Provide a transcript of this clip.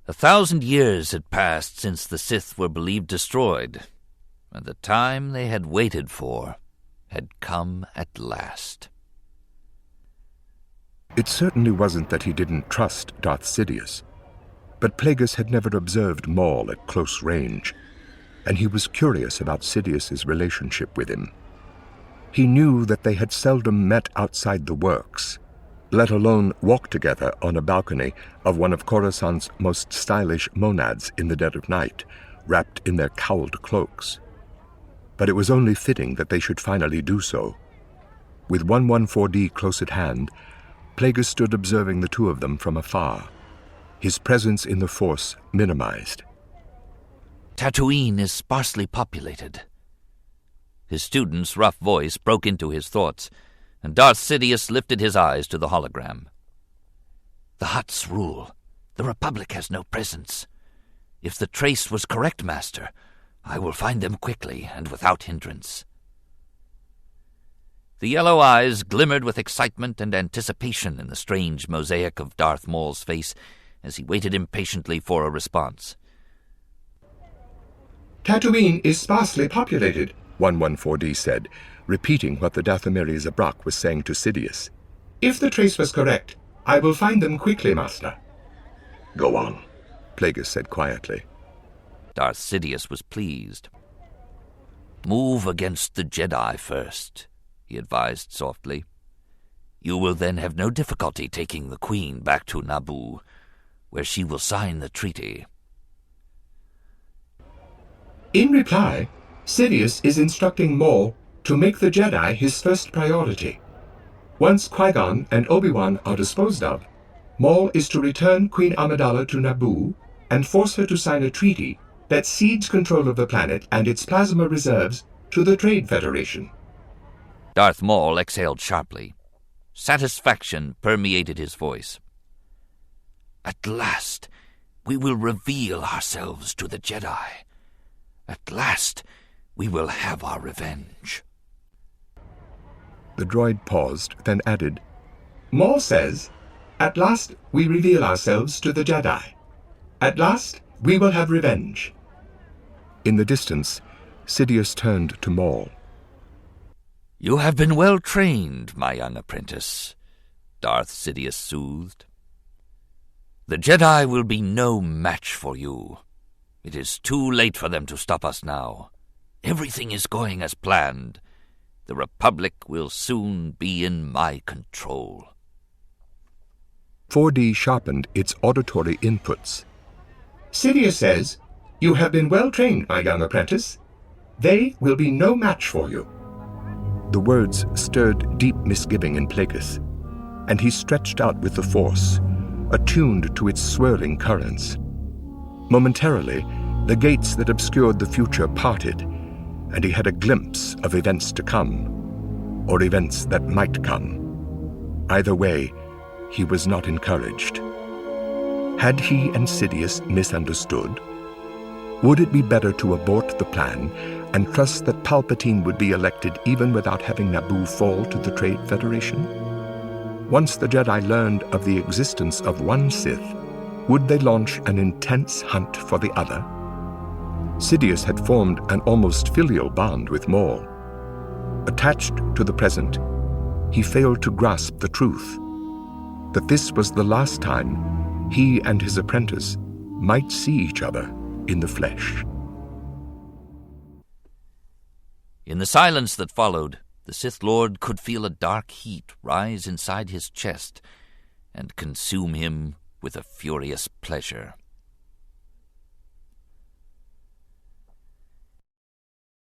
1,000 years had passed since the Sith were believed destroyed, and the time they had waited for had come at last. It certainly wasn't that he didn't trust Darth Sidious, but Plagueis had never observed Maul at close range, and he was curious about Sidious's relationship with him. He knew that they had seldom met outside the works, let alone walked together on a balcony of one of Coruscant's most stylish monads in the dead of night, wrapped in their cowled cloaks. But it was only fitting that they should finally do so. With 114D close at hand, Plagueis stood observing the two of them from afar, his presence in the Force minimized. Tatooine is sparsely populated. His student's rough voice broke into his thoughts, and Darth Sidious lifted his eyes to the hologram. The Hutts rule. The Republic has no presence. If the trace was correct, Master, I will find them quickly and without hindrance. The yellow eyes glimmered with excitement and anticipation in the strange mosaic of Darth Maul's face as he waited impatiently for a response. Tatooine is sparsely populated, 114D said, repeating what the Dathomiri Zabrak was saying to Sidious. If the trace was correct, I will find them quickly, Master. Go on, Plagueis said quietly. Darth Sidious was pleased. Move against the Jedi first, he advised softly. You will then have no difficulty taking the Queen back to Naboo, where she will sign the treaty. In reply, Sidious is instructing Maul to make the Jedi his first priority. Once Qui-Gon and Obi-Wan are disposed of, Maul is to return Queen Amidala to Naboo and force her to sign a treaty that cedes control of the planet and its plasma reserves to the Trade Federation. Darth Maul exhaled sharply. Satisfaction permeated his voice. At last, we will reveal ourselves to the Jedi. At last, we will have our revenge. The droid paused, then added, Maul says, at last we reveal ourselves to the Jedi. At last, we will have revenge. In the distance, Sidious turned to Maul. You have been well trained, my young apprentice, Darth Sidious soothed. The Jedi will be no match for you. It is too late for them to stop us now. Everything is going as planned. The Republic will soon be in my control. 4D sharpened its auditory inputs. Sidious says, you have been well trained, my young apprentice. They will be no match for you. The words stirred deep misgiving in Plagueis, and he stretched out with the Force, attuned to its swirling currents. Momentarily, the gates that obscured the future parted, and he had a glimpse of events to come, or events that might come. Either way, he was not encouraged. Had he and Sidious misunderstood? Would it be better to abort the plan and trust that Palpatine would be elected even without having Naboo fall to the Trade Federation? Once the Jedi learned of the existence of one Sith, would they launch an intense hunt for the other? Sidious had formed an almost filial bond with Maul. Attached to the present, he failed to grasp the truth, that this was the last time he and his apprentice might see each other in the flesh. In the silence that followed, the Sith Lord could feel a dark heat rise inside his chest and consume him with a furious pleasure.